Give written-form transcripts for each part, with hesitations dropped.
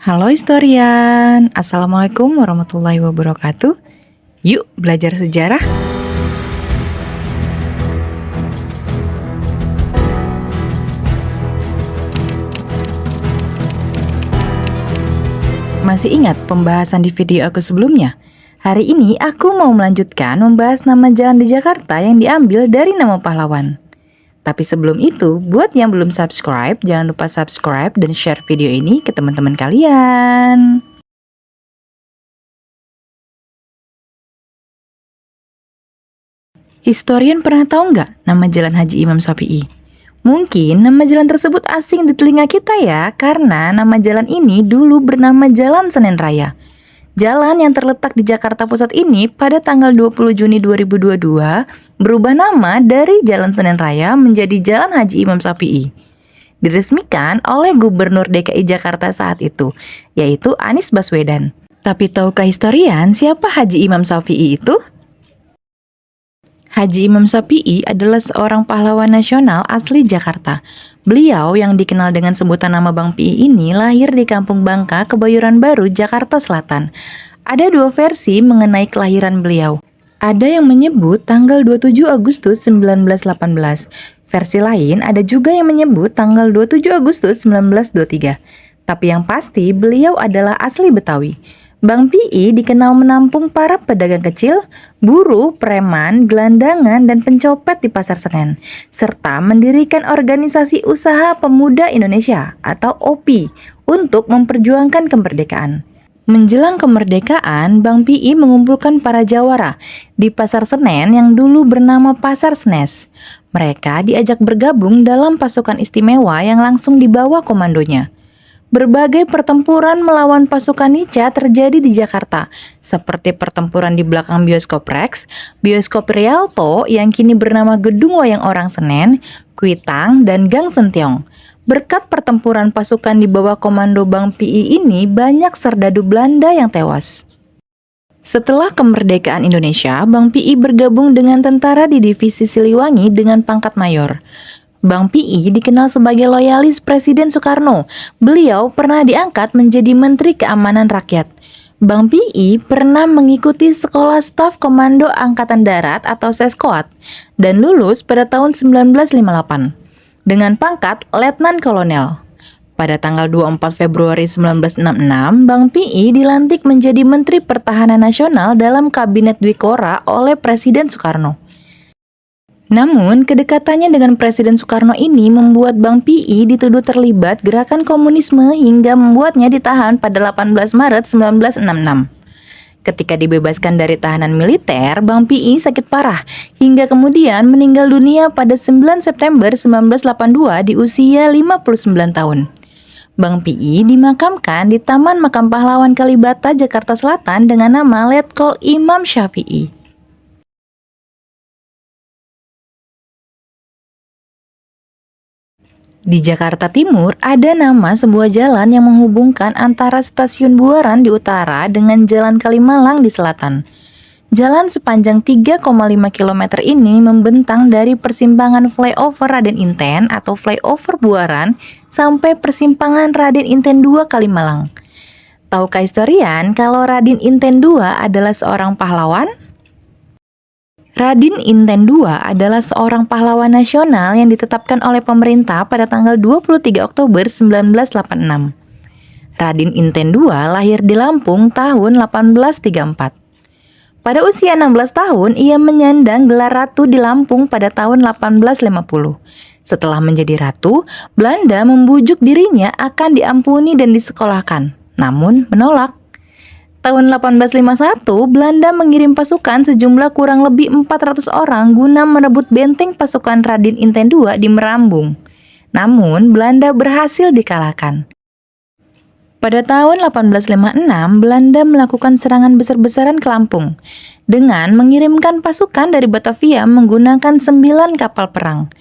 Halo historian, Assalamualaikum warahmatullahi wabarakatuh. Yuk belajar sejarah. Masih ingat pembahasan di video aku sebelumnya? Hari ini aku mau melanjutkan membahas nama jalan di Jakarta yang diambil dari nama pahlawan. Tapi sebelum itu, buat yang belum subscribe, jangan lupa subscribe dan share video ini ke teman-teman kalian. Historian pernah tahu nggak nama jalan Haji Imam Syafi'i? Mungkin nama jalan tersebut asing di telinga kita ya, karena nama jalan ini dulu bernama Jalan Senen Raya. Jalan yang terletak di Jakarta Pusat ini pada tanggal 20 Juni 2022 berubah nama dari Jalan Senen Raya menjadi Jalan Haji Imam Syafi'i. Diresmikan oleh Gubernur DKI Jakarta saat itu, yaitu Anies Baswedan. Tapi tahukah historian siapa Haji Imam Syafi'i itu? Haji Imam Syafi'i adalah seorang pahlawan nasional asli Jakarta. Beliau yang dikenal dengan sebutan nama Bang Pi ini lahir di Kampung Bangka, Kebayoran Baru, Jakarta Selatan. Ada dua versi mengenai kelahiran beliau. Ada yang menyebut tanggal 27 Agustus 1918. Versi lain ada juga yang menyebut tanggal 27 Agustus 1923. Tapi yang pasti beliau adalah asli Betawi. Bang Pi dikenal menampung para pedagang kecil, buruh, preman, gelandangan, dan pencopet di Pasar Senen, serta mendirikan Organisasi Usaha Pemuda Indonesia atau OPI untuk memperjuangkan kemerdekaan. Menjelang kemerdekaan, Bang Pi mengumpulkan para jawara di Pasar Senen yang dulu bernama Pasar Senes. Mereka diajak bergabung dalam pasukan istimewa yang langsung dibawa komandonya. Berbagai pertempuran melawan pasukan Nica terjadi di Jakarta, seperti pertempuran di belakang bioskop Rex, bioskop Rialto yang kini bernama Gedung Wayang Orang Senen, Kuitang, dan Gang Sentiong. Berkat pertempuran pasukan di bawah komando Bang Pi ini, banyak serdadu Belanda yang tewas. Setelah kemerdekaan Indonesia, Bang Pi bergabung dengan tentara di Divisi Siliwangi dengan pangkat mayor. Bang Pi dikenal sebagai loyalis Presiden Soekarno. Beliau pernah diangkat menjadi Menteri Keamanan Rakyat. Bang Pi pernah mengikuti Sekolah Staf Komando Angkatan Darat atau Seskoat dan lulus pada tahun 1958 dengan pangkat Letnan Kolonel. Pada tanggal 24 Februari 1966, Bang Pi dilantik menjadi Menteri Pertahanan Nasional dalam Kabinet Dwikora oleh Presiden Soekarno. Namun, kedekatannya dengan Presiden Soekarno ini membuat Bang Pi dituduh terlibat gerakan komunisme hingga membuatnya ditahan pada 18 Maret 1966. Ketika dibebaskan dari tahanan militer, Bang Pi sakit parah hingga kemudian meninggal dunia pada 9 September 1982 di usia 59 tahun. Bang Pi dimakamkan di Taman Makam Pahlawan Kalibata, Jakarta Selatan dengan nama Letkol Imam Syafi'i. Di Jakarta Timur, ada nama sebuah jalan yang menghubungkan antara Stasiun Buaran di utara dengan Jalan Kalimalang di selatan. Jalan sepanjang 3,5 km ini membentang dari persimpangan flyover Raden Inten atau flyover Buaran sampai persimpangan Raden Inten 2 Kalimalang. Tahukah historian kalau Raden Inten 2 adalah seorang pahlawan? Raden Inten II adalah seorang pahlawan nasional yang ditetapkan oleh pemerintah pada tanggal 23 Oktober 1986. Raden Inten II lahir di Lampung tahun 1834. Pada usia 16 tahun, ia menyandang gelar ratu di Lampung pada tahun 1850. Setelah menjadi ratu, Belanda membujuk dirinya akan diampuni dan disekolahkan, namun menolak. Tahun 1851, Belanda mengirim pasukan sejumlah kurang lebih 400 orang guna merebut benteng pasukan Raden Inten II di Merambung. Namun, Belanda berhasil dikalahkan. Pada tahun 1856, Belanda melakukan serangan besar-besaran ke Lampung dengan mengirimkan pasukan dari Batavia menggunakan 9 kapal perang,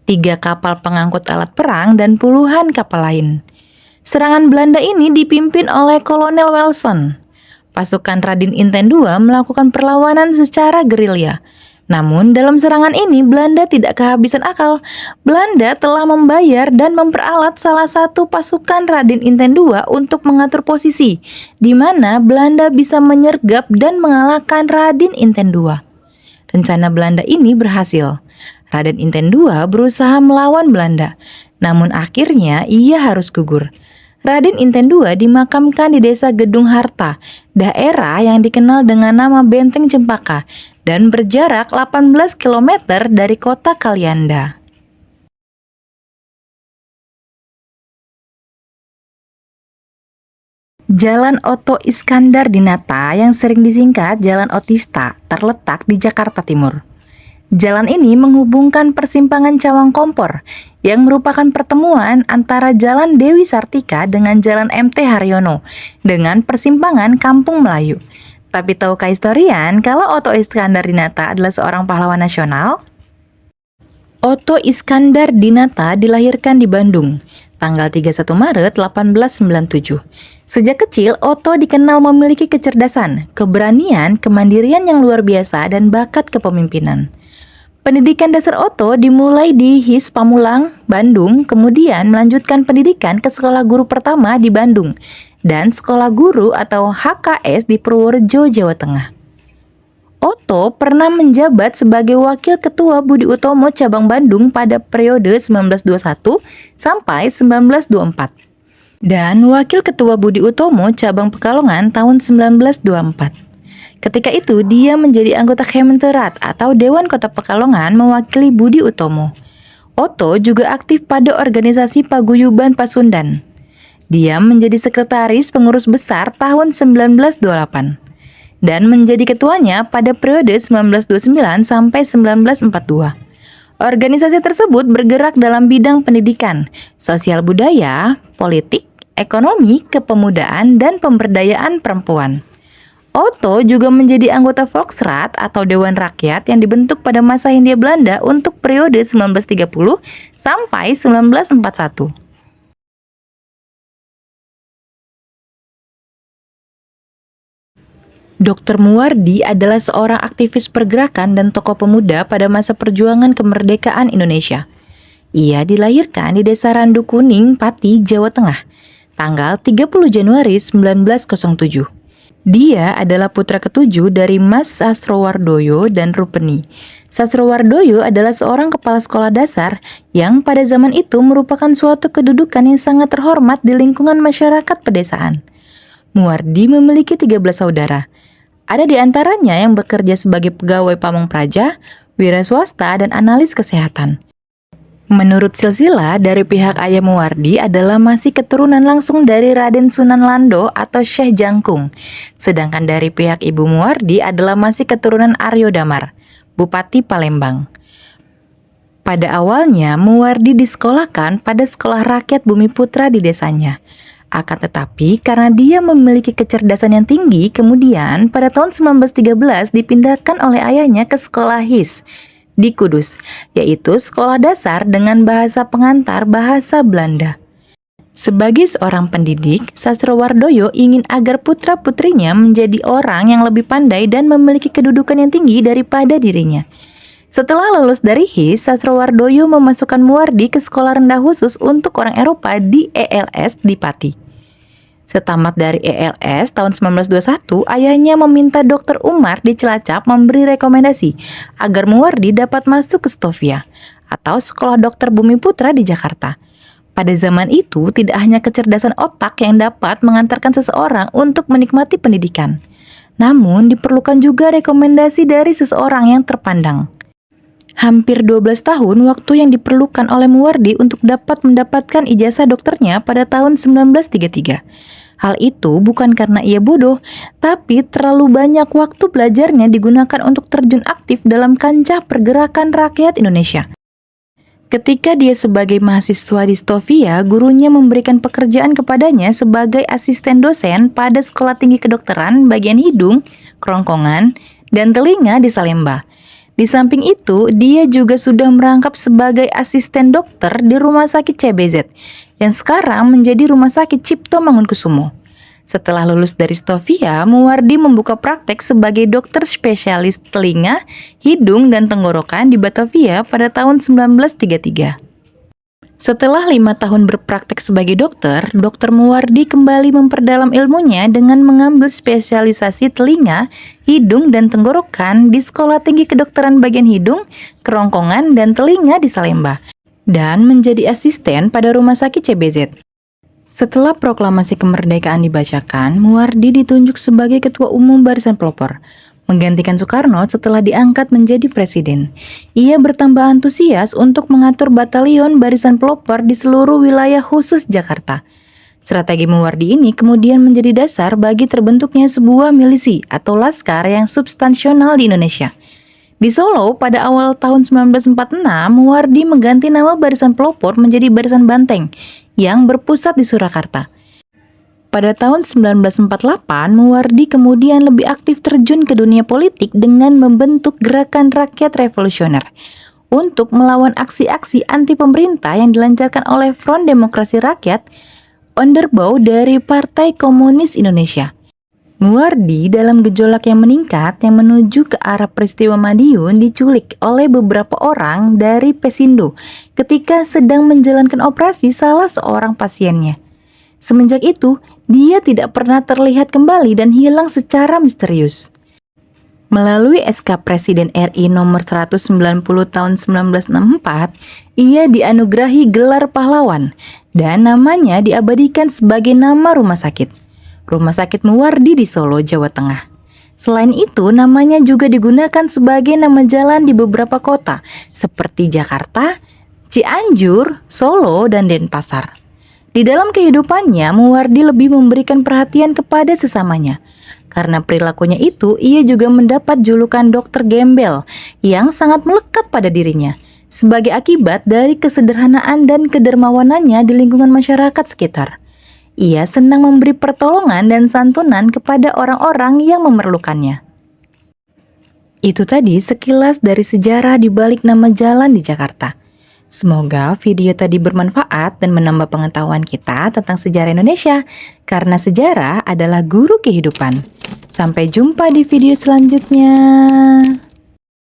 3 kapal pengangkut alat perang, dan puluhan kapal lain. Serangan Belanda ini dipimpin oleh Kolonel Wilson. Pasukan Raden Inten II melakukan perlawanan secara gerilya. Namun, dalam serangan ini Belanda tidak kehabisan akal. Belanda telah membayar dan memperalat salah satu pasukan Raden Inten II untuk mengatur posisi, di mana Belanda bisa menyergap dan mengalahkan Raden Inten II. Rencana Belanda ini berhasil. Raden Inten II berusaha melawan Belanda, namun akhirnya ia harus gugur. Raden Inten II dimakamkan di desa Gedung Harta, daerah yang dikenal dengan nama Benteng Cempaka, dan berjarak 18 km dari kota Kalianda. Jalan Oto Iskandar Dinata yang sering disingkat Jalan Otista terletak di Jakarta Timur. Jalan ini menghubungkan persimpangan Cawang Kompor yang merupakan pertemuan antara Jalan Dewi Sartika dengan Jalan MT Haryono dengan persimpangan Kampung Melayu. Tapi tahukah historian kalau Oto Iskandar Dinata adalah seorang pahlawan nasional? Oto Iskandar Dinata dilahirkan di Bandung, tanggal 31 Maret 1897. Sejak kecil, Oto dikenal memiliki kecerdasan, keberanian, kemandirian yang luar biasa, dan bakat kepemimpinan. Pendidikan dasar Oto dimulai di HIS Pamulang, Bandung, kemudian melanjutkan pendidikan ke sekolah guru pertama di Bandung dan sekolah guru atau HKS di Purworejo, Jawa Tengah. Oto pernah menjabat sebagai Wakil Ketua Budi Utomo Cabang Bandung pada periode 1921 sampai 1924 dan Wakil Ketua Budi Utomo Cabang Pekalongan tahun 1924. Ketika itu, dia menjadi anggota Kementerat atau Dewan Kota Pekalongan mewakili Budi Utomo. Oto juga aktif pada organisasi Paguyuban Pasundan. Dia menjadi sekretaris pengurus besar tahun 1928 dan menjadi ketuanya pada periode 1929 sampai 1942. Organisasi tersebut bergerak dalam bidang pendidikan, sosial budaya, politik, ekonomi, kepemudaan, dan pemberdayaan perempuan. Oto juga menjadi anggota Volksraad atau Dewan Rakyat yang dibentuk pada masa Hindia Belanda untuk periode 1930 sampai 1941. Dr. Muwardi adalah seorang aktivis pergerakan dan tokoh pemuda pada masa perjuangan kemerdekaan Indonesia. Ia dilahirkan di Desa Randu Kuning, Pati, Jawa Tengah, tanggal 30 Januari 1907. Dia adalah putra ketujuh dari Mas Sastrowardoyo dan Rupeni. Sastrowardoyo adalah seorang kepala sekolah dasar yang pada zaman itu merupakan suatu kedudukan yang sangat terhormat di lingkungan masyarakat pedesaan. Muwardi memiliki 13 saudara. Ada di antaranya yang bekerja sebagai pegawai pamong praja, wira swasta, dan analis kesehatan. Menurut silsilah dari pihak ayah Muwardi adalah masih keturunan langsung dari Raden Sunan Lando atau Syekh Jangkung. Sedangkan dari pihak ibu Muwardi adalah masih keturunan Aryo Damar, Bupati Palembang. Pada awalnya Muwardi disekolahkan pada Sekolah Rakyat Bumi Putra di desanya. Akan tetapi karena dia memiliki kecerdasan yang tinggi, kemudian pada tahun 1913 dipindahkan oleh ayahnya ke Sekolah HIS di Kudus, yaitu sekolah dasar dengan bahasa pengantar bahasa Belanda. Sebagai seorang pendidik, Sastrowardoyo ingin agar putra-putrinya menjadi orang yang lebih pandai dan memiliki kedudukan yang tinggi daripada dirinya. Setelah lulus dari HIS, Sastrowardoyo memasukkan Muwardi ke sekolah rendah khusus untuk orang Eropa di ELS di Pati. Setamat dari ELS tahun 1921, ayahnya meminta Dr. Umar di Cilacap memberi rekomendasi agar Muwardi dapat masuk ke Stovia atau Sekolah Dokter Bumi Putra di Jakarta. Pada zaman itu, tidak hanya kecerdasan otak yang dapat mengantarkan seseorang untuk menikmati pendidikan, namun diperlukan juga rekomendasi dari seseorang yang terpandang. Hampir 12 tahun waktu yang diperlukan oleh Muwardi untuk dapat mendapatkan ijazah dokternya pada tahun 1933. Hal itu bukan karena ia bodoh, tapi terlalu banyak waktu belajarnya digunakan untuk terjun aktif dalam kancah pergerakan rakyat Indonesia. Ketika dia sebagai mahasiswa di Stovia, gurunya memberikan pekerjaan kepadanya sebagai asisten dosen pada Sekolah Tinggi Kedokteran bagian hidung, kerongkongan, dan telinga di Salemba. Di samping itu, dia juga sudah merangkap sebagai asisten dokter di Rumah Sakit CBZ, yang sekarang menjadi Rumah Sakit Cipto Mangunkusumo. Setelah lulus dari Stovia, Muwardi membuka praktek sebagai dokter spesialis telinga, hidung, dan tenggorokan di Batavia pada tahun 1933. Setelah 5 tahun berpraktek sebagai dokter, Dr. Muwardi kembali memperdalam ilmunya dengan mengambil spesialisasi telinga, hidung, dan tenggorokan di Sekolah Tinggi Kedokteran Bagian Hidung, Kerongkongan, dan Telinga di Salemba, dan menjadi asisten pada Rumah Sakit CBZ. Setelah proklamasi kemerdekaan dibacakan, Muwardi ditunjuk sebagai Ketua Umum Barisan Pelopor, menggantikan Soekarno setelah diangkat menjadi presiden. Ia bertambah antusias untuk mengatur batalion Barisan Pelopor di seluruh wilayah khusus Jakarta. Strategi Muwardi ini kemudian menjadi dasar bagi terbentuknya sebuah milisi atau laskar yang substansional di Indonesia. Di Solo, pada awal tahun 1946, Muwardi mengganti nama Barisan Pelopor menjadi Barisan Banteng yang berpusat di Surakarta. Pada tahun 1948, Muwardi kemudian lebih aktif terjun ke dunia politik dengan membentuk Gerakan Rakyat Revolusioner untuk melawan aksi-aksi anti pemerintah yang dilancarkan oleh Front Demokrasi Rakyat Onderbau dari Partai Komunis Indonesia. Muwardi dalam gejolak yang meningkat yang menuju ke arah peristiwa Madiun diculik oleh beberapa orang dari Pesindo ketika sedang menjalankan operasi salah seorang pasiennya. Semenjak itu, dia tidak pernah terlihat kembali dan hilang secara misterius. Melalui SK Presiden RI nomor 190 tahun 1964, ia dianugerahi gelar pahlawan dan namanya diabadikan sebagai nama rumah sakit. Rumah Sakit Muwardi di Solo, Jawa Tengah. Selain itu, namanya juga digunakan sebagai nama jalan di beberapa kota seperti Jakarta, Cianjur, Solo, dan Denpasar. Di dalam kehidupannya, Muwardi lebih memberikan perhatian kepada sesamanya. Karena perilakunya itu, ia juga mendapat julukan dokter gembel yang sangat melekat pada dirinya sebagai akibat dari kesederhanaan dan kedermawanannya di lingkungan masyarakat sekitar. Ia senang memberi pertolongan dan santunan kepada orang-orang yang memerlukannya. Itu tadi sekilas dari sejarah di balik nama jalan di Jakarta. Semoga video tadi bermanfaat dan menambah pengetahuan kita tentang sejarah Indonesia, karena sejarah adalah guru kehidupan. Sampai jumpa di video selanjutnya.